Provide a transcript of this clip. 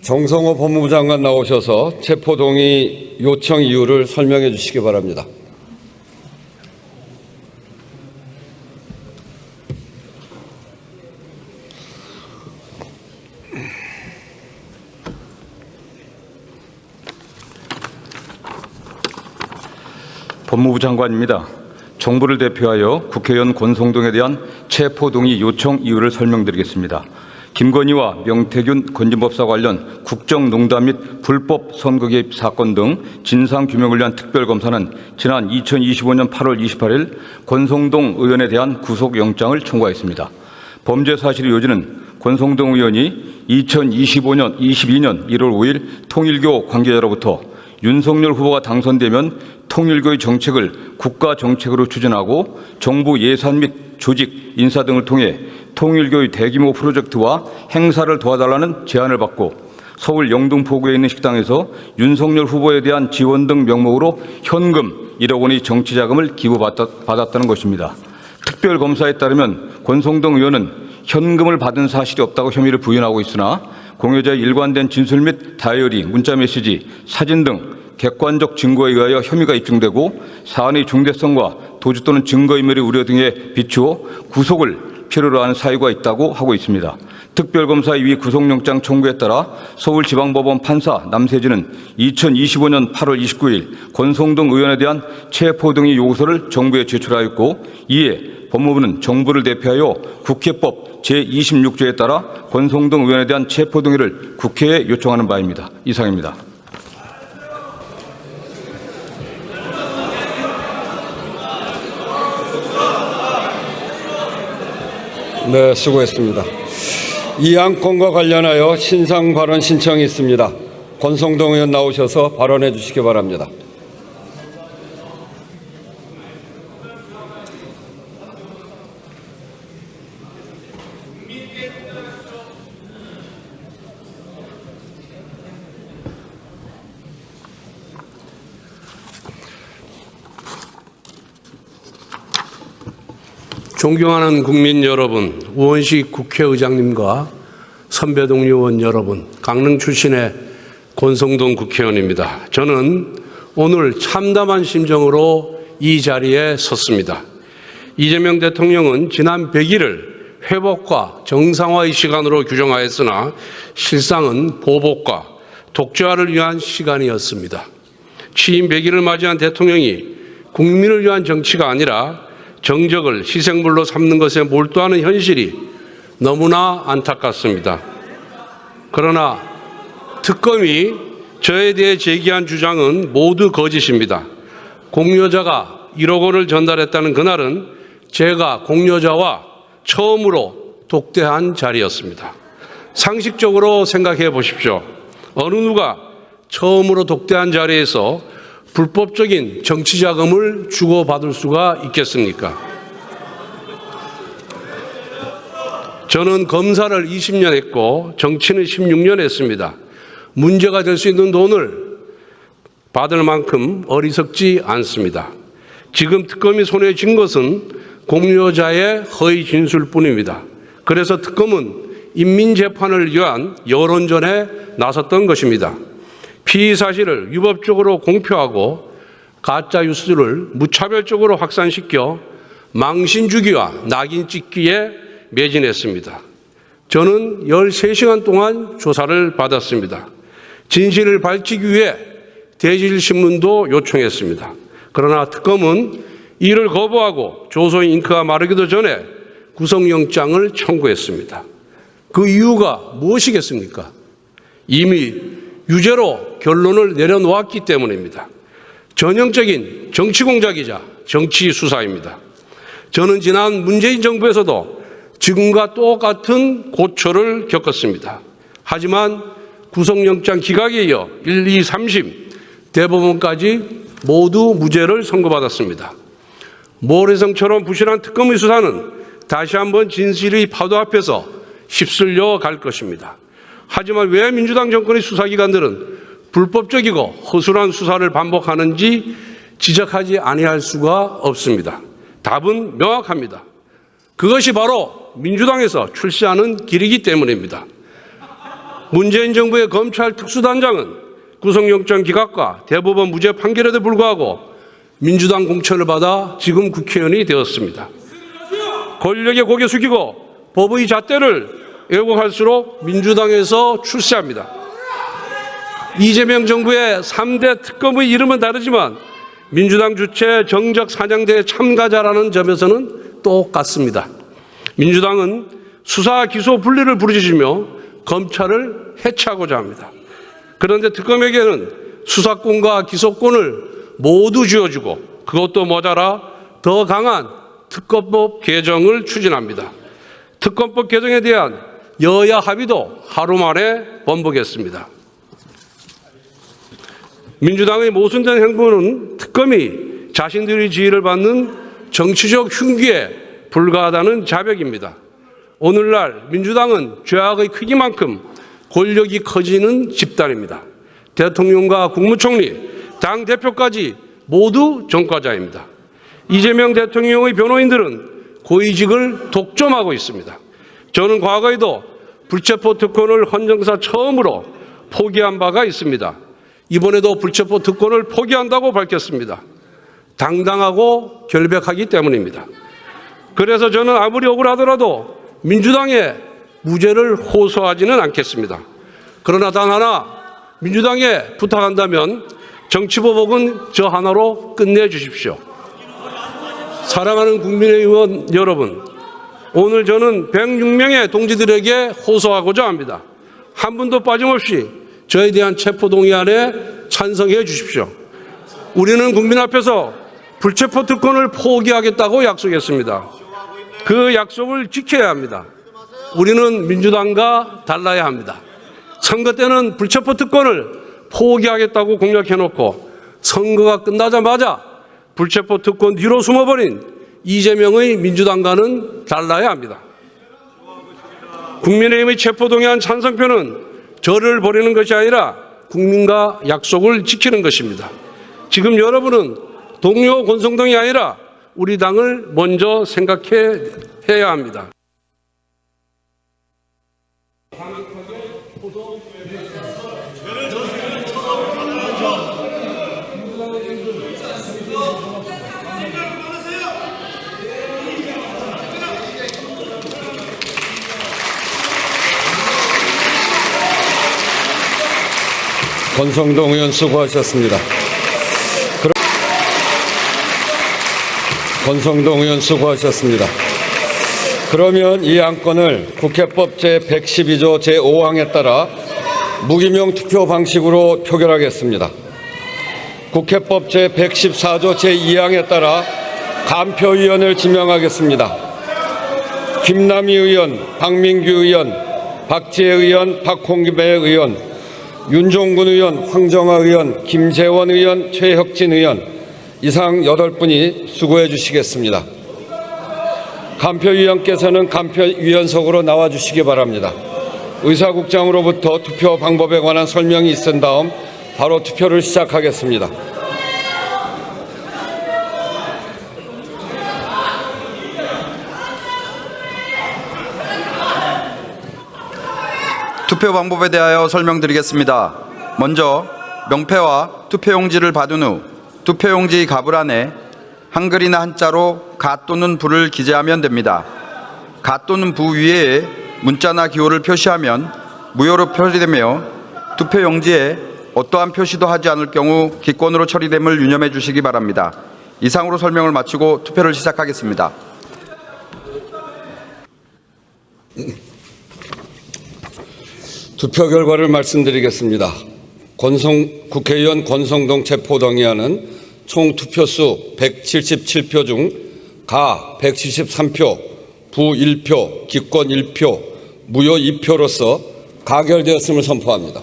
정성호 법무부 장관 나오셔서 체포동의 요청 이유를 설명해 주시기 바랍니다. 법무부 장관입니다. 정부를 대표하여 국회의원 권성동에 대한 체포동의 요청 이유를 설명드리겠습니다. 김건희와 명태균 건진법사 관련 국정농단 및 불법 선거 개입 사건 등 진상규명을 위한 특별검사는 지난 2025년 8월 28일 권성동 의원에 대한 구속영장을 청구하였습니다. 범죄 사실의 요지는 권성동 의원이 22년 1월 5일 통일교 관계자로부터 윤석열 후보가 당선되면 통일교의 정책을 국가 정책으로 추진하고 정부 예산 및 조직, 인사 등을 통해 통일교의 대규모 프로젝트와 행사를 도와달라는 제안을 받고 서울 영등포구에 있는 식당에서 윤석열 후보에 대한 지원 등 명목으로 현금 1억 원의 정치자금을 기부받았다는 것입니다. 특별검사에 따르면 권성동 의원은 현금을 받은 사실이 없다고 혐의를 부인하고 있으나 공여자의 일관된 진술 및 다이어리, 문자메시지, 사진 등 객관적 증거에 의하여 혐의가 입증되고 사안의 중대성과 도주 또는 증거인멸의 우려 등에 비추어 구속을 필요로 하는 사유가 있다고 하고 있습니다. 특별검사의 위 구속영장 청구에 따라 서울지방법원 판사 남세진은 2025년 8월 29일 권성동 의원에 대한 체포 등의 요구서를 정부에 제출하였고 이에 법무부는 정부를 대표하여 국회법 제26조에 따라 권성동 의원에 대한 체포 동의를 국회에 요청하는 바입니다. 이상입니다. 네, 수고했습니다. 이 안건과 관련하여 신상 발언 신청이 있습니다. 권성동 의원 나오셔서 발언해 주시기 바랍니다. 존경하는 국민 여러분, 우원식 국회의장님과 선배 동료 의원 여러분, 강릉 출신의 권성동 국회의원입니다. 저는 오늘 참담한 심정으로 이 자리에 섰습니다. 이재명 대통령은 지난 100일을 회복과 정상화의 시간으로 규정하였으나 실상은 보복과 독재화를 위한 시간이었습니다. 취임 100일을 맞이한 대통령이 국민을 위한 정치가 아니라 정적을 희생물로 삼는 것에 몰두하는 현실이 너무나 안타깝습니다. 그러나 특검이 저에 대해 제기한 주장은 모두 거짓입니다. 공여자가 1억 원을 전달했다는 그날은 제가 공여자와 처음으로 독대한 자리였습니다. 상식적으로 생각해 보십시오. 어느 누가 처음으로 독대한 자리에서 불법적인 정치자금을 주고받을 수가 있겠습니까? 저는 검사를 20년 했고 정치는 16년 했습니다. 문제가 될 수 있는 돈을 받을 만큼 어리석지 않습니다. 지금 특검이 손에 쥔 것은 공여자의 허위 진술뿐입니다. 그래서 특검은 인민재판을 위한 여론전에 나섰던 것입니다. 피의 사실을 위법적으로 공표하고 가짜 뉴스를 무차별적으로 확산시켜 망신 주기와 낙인 찍기에 매진했습니다. 저는 13시간 동안 조사를 받았습니다. 진실을 밝히기 위해 대질신문도 요청했습니다. 그러나 특검은 이를 거부하고 조서의 잉크가 마르기도 전에 구속영장을 청구했습니다. 그 이유가 무엇이겠습니까? 이미 유죄로 결론을 내려놓았기 때문입니다. 전형적인 정치 공작이자 정치 수사입니다. 저는 지난 문재인 정부에서도 지금과 똑같은 고초를 겪었습니다. 하지만 구속영장 기각에 이어 1, 2, 3심 대법원까지 모두 무죄를 선고받았습니다. 모래성처럼 부실한 특검의 수사는 다시 한번 진실의 파도 앞에서 휩쓸려 갈 것입니다. 하지만 왜 민주당 정권의 수사기관들은 불법적이고 허술한 수사를 반복하는지 지적하지 아니할 수가 없습니다. 답은 명확합니다. 그것이 바로 민주당에서 출시하는 길이기 때문입니다. 문재인 정부의 검찰 특수단장은 구속영장 기각과 대법원 무죄 판결에도 불구하고 민주당 공천을 받아 지금 국회의원이 되었습니다. 권력에 고개 숙이고 법의 잣대를 왜곡할수록 민주당에서 출세합니다. 이재명 정부의 3대 특검의 이름은 다르지만 민주당 주최 정적 사냥대회 참가자라는 점에서는 똑같습니다. 민주당은 수사 기소 분리를 부르짖으며 검찰을 해체하고자 합니다. 그런데 특검에게는 수사권과 기소권을 모두 쥐어주고 그것도 모자라 더 강한 특검법 개정을 추진합니다. 특검법 개정에 대한 여야 합의도 하루 만에 번복했습니다. 민주당의 모순된 행보는 특검이 자신들의 지위를 받는 정치적 흉기에 불과하다는 자백입니다. 오늘날 민주당은 죄악의 크기만큼 권력이 커지는 집단입니다. 대통령과 국무총리, 당대표까지 모두 전과자입니다. 이재명 대통령의 변호인들은 고위직을 독점하고 있습니다. 저는 과거에도 불체포 특권을 헌정사 처음으로 포기한 바가 있습니다. 이번에도 불체포 특권을 포기한다고 밝혔습니다. 당당하고 결백하기 때문입니다. 그래서 저는 아무리 억울하더라도 민주당의 무죄를 호소하지는 않겠습니다. 그러나 단 하나 민주당에 부탁한다면 정치보복은 저 하나로 끝내주십시오. 사랑하는 국민의원 여러분, 오늘 저는 106명의 동지들에게 호소하고자 합니다. 한 분도 빠짐없이 저에 대한 체포동의안에 찬성해 주십시오. 우리는 국민 앞에서 불체포 특권을 포기하겠다고 약속했습니다. 그 약속을 지켜야 합니다. 우리는 민주당과 달라야 합니다. 선거 때는 불체포 특권을 포기하겠다고 공약해놓고 선거가 끝나자마자 불체포 특권 뒤로 숨어버린 이재명의 민주당과는 달라야 합니다. 국민의힘의 체포동의안 찬성표는 저를 버리는 것이 아니라 국민과 약속을 지키는 것입니다. 지금 여러분은 동료 권성동이 아니라 우리 당을 먼저 생각해야 합니다. 권성동 의원 수고하셨습니다. 권성동 의원 수고하셨습니다. 그러면 이 안건을 국회법 제112조 제5항에 따라 무기명 투표 방식으로 표결하겠습니다. 국회법 제114조 제2항에 따라 간표위원을 지명하겠습니다. 김남희 의원, 박민규 의원, 박지혜 의원, 박홍배 의원, 윤종군 의원, 황정화 의원, 김재원 의원, 최혁진 의원 이상 8분이 수고해 주시겠습니다. 간표위원께서는 간표위원석으로 나와 주시기 바랍니다. 의사국장으로부터 투표 방법에 관한 설명이 있은 다음 바로 투표를 시작하겠습니다. 투표 방법에 대하여 설명드리겠습니다. 먼저 명패와 투표용지를 받은 후 투표용지 갑을 안에 한글이나 한자로 가 또는 부를 기재하면 됩니다. 가 또는 부 위에 문자나 기호를 표시하면 무효로 처리되며 투표용지에 어떠한 표시도 하지 않을 경우 기권으로 처리됨을 유념해 주시기 바랍니다. 이상으로 설명을 마치고 투표를 시작하겠습니다. 투표 결과를 말씀드리겠습니다. 국회의원 권성동 체포동의안은 총 투표수 177표 중 가 173표, 부 1표, 기권 1표, 무효 2표로서 가결되었음을 선포합니다.